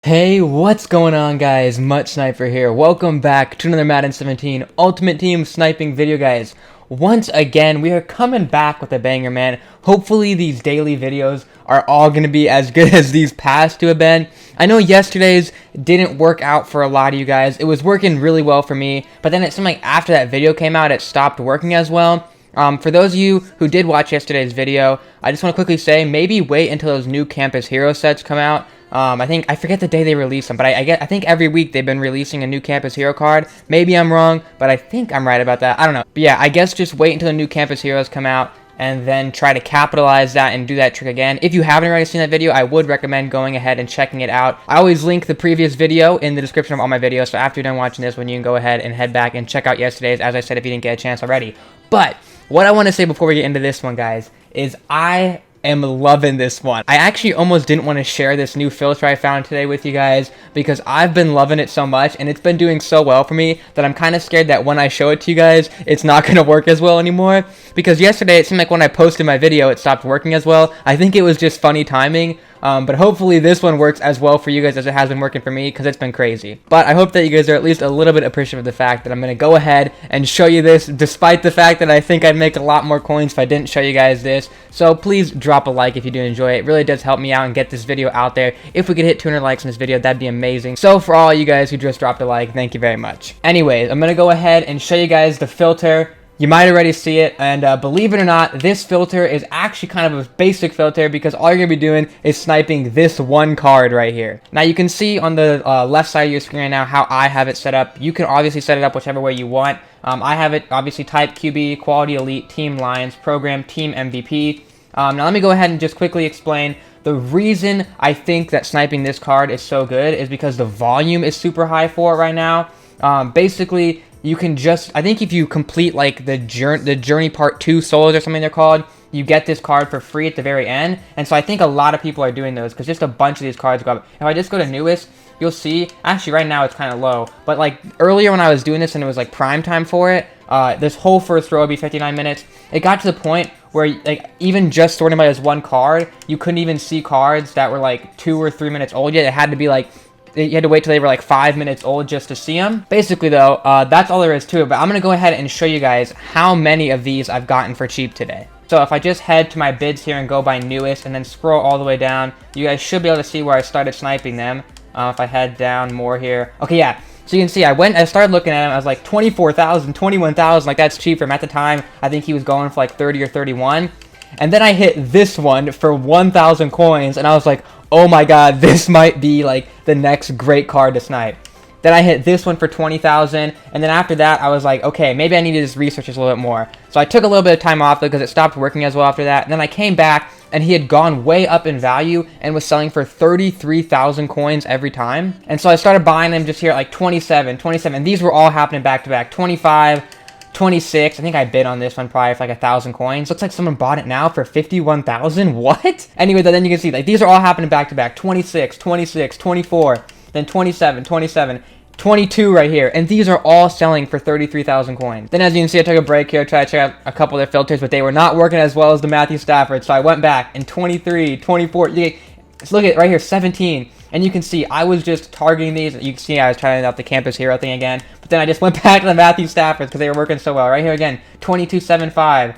Hey, what's going on, guys? Mutt Sniper here. Welcome back to another Madden 17 Ultimate Team Sniping video, guys. Once again, we are coming back with a banger, man. Hopefully these daily videos are all going to be as good as these past two have been. I know yesterday's didn't work out for a lot of you guys. It was working really well for me, but then it seemed like after that video came out, it stopped working as well. For those of you who did watch yesterday's video, I just want to quickly say, maybe wait until those new Campus Hero sets come out. I forget the day they release them, but I think every week they've been releasing a new Campus Hero card. Maybe I'm wrong, but I think I'm right about that. I don't know. But yeah, I guess just wait until the new Campus Heroes come out and then try to capitalize that and do that trick again. If you haven't already seen that video, I would recommend going ahead and checking it out. I always link the previous video in the description of all my videos, so after you're done watching this one, you can go ahead and head back and check out yesterday's, as I said, if you didn't get a chance already. But what I want to say before we get into this one, guys, is I am loving this one. I actually almost didn't want to share this new filter I found today with you guys because I've been loving it so much and it's been doing so well for me that I'm kind of scared that when I show it to you guys, it's not going to work as well anymore. Because yesterday it seemed like when I posted my video, it stopped working as well. I think it was just funny timing. But hopefully this one works as well for you guys as it has been working for me, because it's been crazy. But I hope that you guys are at least a little bit appreciative of the fact that I'm going to go ahead and show you this, despite the fact that I think I'd make a lot more coins if I didn't show you guys this. So please drop a like if you do enjoy it. It really does help me out and get this video out there. If we could hit 200 likes in this video, that'd be amazing. So for all you guys who just dropped a like, thank you very much. Anyways, I'm going to go ahead and show you guys the filter. You might already see it, and believe it or not, this filter is actually kind of a basic filter because all you're going to be doing is sniping this one card right here. Now you can see on the left side of your screen right now how I have it set up. You can obviously set it up whichever way you want. I have it obviously type QB, quality elite, team Lions, program, team MVP. Now let me go ahead and just quickly explain. The reason I think that sniping this card is so good is because the volume is super high for it right now. Basically, you can just, I think if you complete like the journey part 2 solos or something they're called, you get this card for free at the very end. And so I think a lot of people are doing those because just a bunch of these cards go up. If I just go to newest, you'll see, actually right now it's kind of low, but like earlier when I was doing this and it was like prime time for it, this whole first row would be 59 minutes. It got to the point where like even just sorting by this one card, you couldn't even see cards that were like 2 or 3 minutes old yet. It had to be like, you had to wait till they were like 5 minutes old just to see them. Basically though, that's all there is to it, but I'm going to go ahead and show you guys how many of these I've gotten for cheap today. So if I just head to my bids here and go by newest and then scroll all the way down, you guys should be able to see where I started sniping them. If I head down more here. Okay, yeah. So you can see I started looking at him, I was like 24,000, 21,000, like that's cheap for him. At the time, I think he was going for like 30 or 31. And then I hit this one for 1,000 coins, and I was like, oh my god, this might be like the next great card to snipe. Then I hit this one for 20,000, and then after that, I was like, okay, maybe I need to just research this a little bit more. So I took a little bit of time off because it stopped working as well after that, and then I came back, and he had gone way up in value and was selling for 33,000 coins every time. And so I started buying them just here at like 27, and these were all happening back to back, 25, 26. I think I bid on this one probably for like 1,000 coins. Looks like someone bought it now for 51,000. What? Anyway, then you can see like these are all happening back to back. 26, 26, 24, then 27, 27, 22 right here. And these are all selling for 33,000 coins. Then as you can see, I took a break here, tried to check out a couple of their filters, but they were not working as well as the Matthew Stafford. So I went back in 23, 24. Let's look at right here, 17. And you can see I was just targeting these. You can see I was trying out the Campus Hero thing again. But then I just went back to the Matthew Staffords because they were working so well. Right here again, 22.75.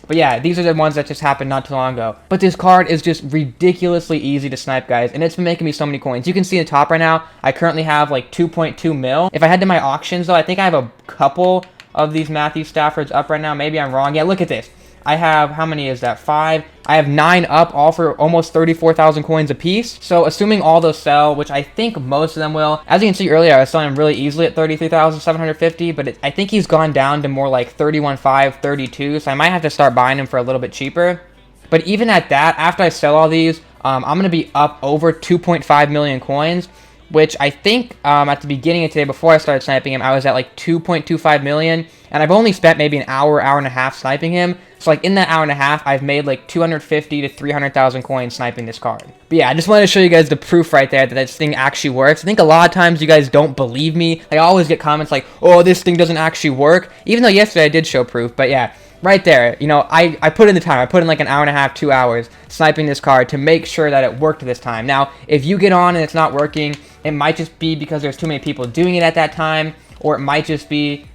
But yeah, these are the ones that just happened not too long ago. But this card is just ridiculously easy to snipe, guys. And it's been making me so many coins. You can see in the top right now, I currently have like 2.2 mil. If I head to my auctions, though, I think I have a couple of these Matthew Staffords up right now. Maybe I'm wrong. Yeah, look at this. I have, how many is that? 5. I have 9 up, all for almost 34,000 coins a piece. So assuming all those sell, which I think most of them will. As you can see earlier, I was selling them really easily at 33,750, but I think he's gone down to more like 31.5, 32. So I might have to start buying him for a little bit cheaper. But even at that, after I sell all these, I'm going to be up over 2.5 million coins. Which I think at the beginning of today, before I started sniping him, I was at like 2.25 million. And I've only spent maybe an hour, hour and a half sniping him. So like in that hour and a half, I've made like 250 to 300,000 coins sniping this card. But yeah, I just wanted to show you guys the proof right there that this thing actually works. I think a lot of times you guys don't believe me. Like, I always get comments like, oh, this thing doesn't actually work. Even though yesterday I did show proof. But yeah, right there, you know, I put in the time. I put in like an hour and a half, 2 hours sniping this card to make sure that it worked this time. Now, if you get on and it's not working, it might just be because there's too many people doing it at that time, or it might just be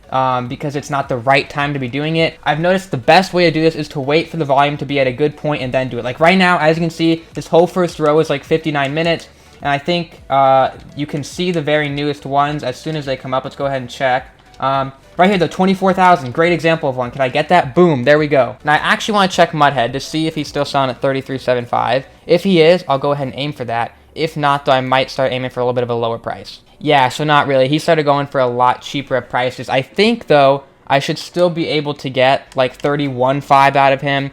because it's not the right time to be doing it. I've noticed the best way to do this is to wait for the volume to be at a good point and then do it. Like right now, as you can see, this whole first row is like 59 minutes. And I think you can see the very newest ones as soon as they come up. Let's go ahead and check. Right here, the 24,000. Great example of one. Can I get that? Boom. There we go. Now, I actually want to check Mudhead to see if he's still selling at 33.75. If he is, I'll go ahead and aim for that. If not, though, I might start aiming for a little bit of a lower price. Yeah, so not really. He started going for a lot cheaper at prices. I think, though, I should still be able to get like 31.5 out of him.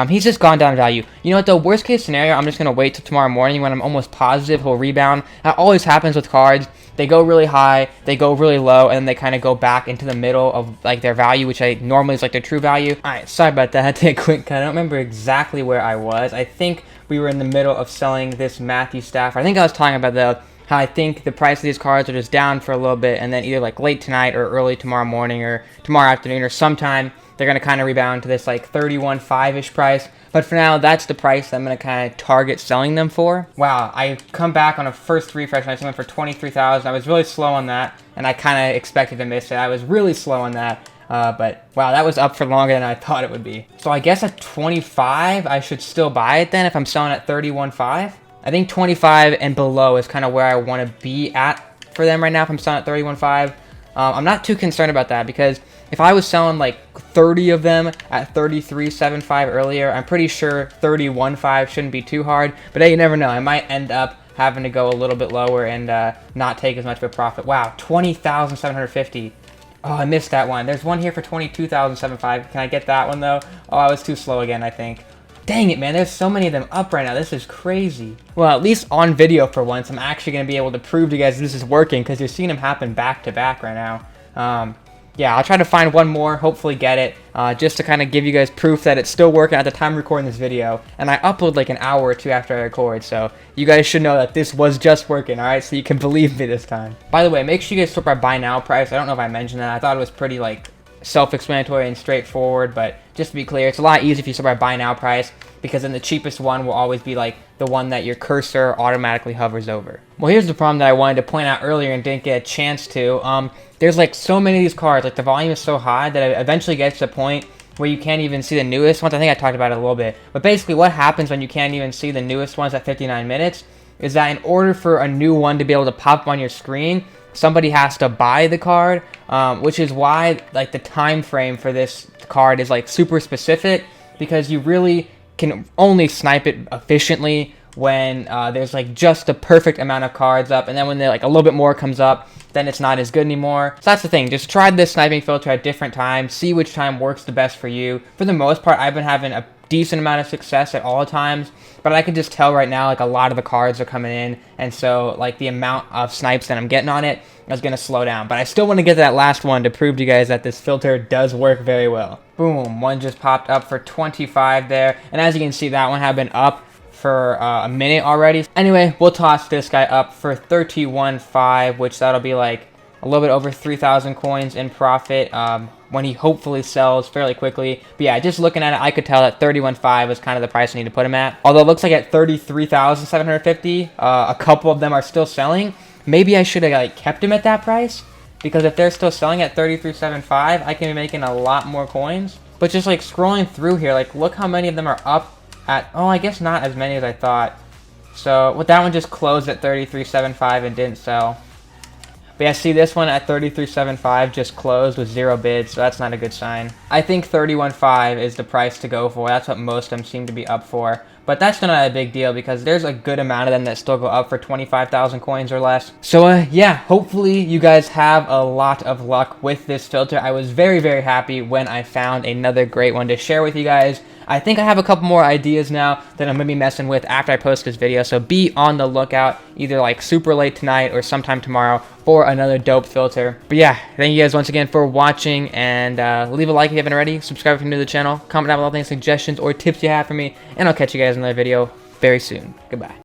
He's just gone down in value. You know what, though? Worst case scenario, I'm just going to wait till tomorrow morning when I'm almost positive he'll rebound. That always happens with cards. They go really high, they go really low, and then they kind of go back into the middle of like their value, which I normally is like their true value. Alright, sorry about that. I had to take a quick cut. I don't remember exactly where I was. I think we were in the middle of selling this Matthew Stafford. I think I was talking about how I think the price of these cards are just down for a little bit, and then either like late tonight or early tomorrow morning or tomorrow afternoon or sometime they're going to kind of rebound to this like 31.5-ish price. But for now, that's the price that I'm going to kind of target selling them for. Wow, I come back on a first refresh and I sold them for 23,000. I was really slow on that, and I kind of expected to miss it. I was really slow on that. But wow, that was up for longer than I thought it would be. So I guess at 25, I should still buy it then if I'm selling at 31.5. I think 25 and below is kind of where I want to be at for them right now if I'm selling at 31.5. I'm not too concerned about that because if I was selling like 30 of them at 33.75 earlier, I'm pretty sure 31.5 shouldn't be too hard. But hey, you never know. I might end up having to go a little bit lower and not take as much of a profit. Wow, 20,750. Oh, I missed that one. There's one here for 22,705. Can I get that one though? Oh, I was too slow again, I think. Dang it, man. There's so many of them up right now. This is crazy. Well, at least on video for once, I'm actually going to be able to prove to you guys this is working because you're seeing them happen back to back right now. Yeah, I'll try to find one more, hopefully get it, just to kind of give you guys proof that it's still working at the time of recording this video. And I upload like an hour or two after I record, so you guys should know that this was just working, alright? So you can believe me this time. By the way, make sure you guys sort by buy now price. I don't know if I mentioned that. I thought it was pretty like self-explanatory and straightforward, but just to be clear, it's a lot easier if you sort by buy now price, because then the cheapest one will always be like the one that your cursor automatically hovers over. Well, here's the problem that I wanted to point out earlier and didn't get a chance to. There's like so many of these cards, like the volume is so high that it eventually gets to the point where you can't even see the newest ones. I think I talked about it a little bit, but basically what happens when you can't even see the newest ones at 59 minutes is that in order for a new one to be able to pop up on your screen, somebody has to buy the card, which is why like the time frame for this card is like super specific, because you really can only snipe it efficiently when there's like just the perfect amount of cards up, and then when there like a little bit more comes up, then it's not as good anymore. So that's the thing, just try this sniping filter at different times, see which time works the best for you. For the most part, I've been having a decent amount of success at all times, but I can just tell right now like a lot of the cards are coming in, and so like the amount of snipes that I'm getting on it is going to slow down. But I still want to get to that last one to prove to you guys that this filter does work very well. Boom, one just popped up for 25 there, and as you can see, that one had been up for a minute already. Anyway, we'll toss this guy up for 31.5, which that'll be like a little bit over 3,000 coins in profit when he hopefully sells fairly quickly. But yeah, just looking at it, I could tell that 31.5 is kind of the price I need to put him at. Although it looks like at 33,750, a couple of them are still selling. Maybe I should have like kept him at that price, because if they're still selling at 33.75, I can be making a lot more coins. But just like scrolling through here, like look how many of them are up at, oh, I guess not as many as I thought. So, well, that one just closed at 33.75 and didn't sell. But yeah, see, this one at 33.75 just closed with 0 bids, so that's not a good sign. I think 31.5 is the price to go for. That's what most of them seem to be up for. But that's not a big deal because there's a good amount of them that still go up for 25,000 coins or less. So yeah, hopefully you guys have a lot of luck with this filter. I was very, very happy when I found another great one to share with you guys. I think I have a couple more ideas now that I'm going to be messing with after I post this video, so be on the lookout either like super late tonight or sometime tomorrow for another dope filter. But yeah, thank you guys once again for watching, and leave a like if you haven't already, subscribe if you're new to the channel, comment down below any suggestions or tips you have for me, and I'll catch you guys in another video very soon. Goodbye.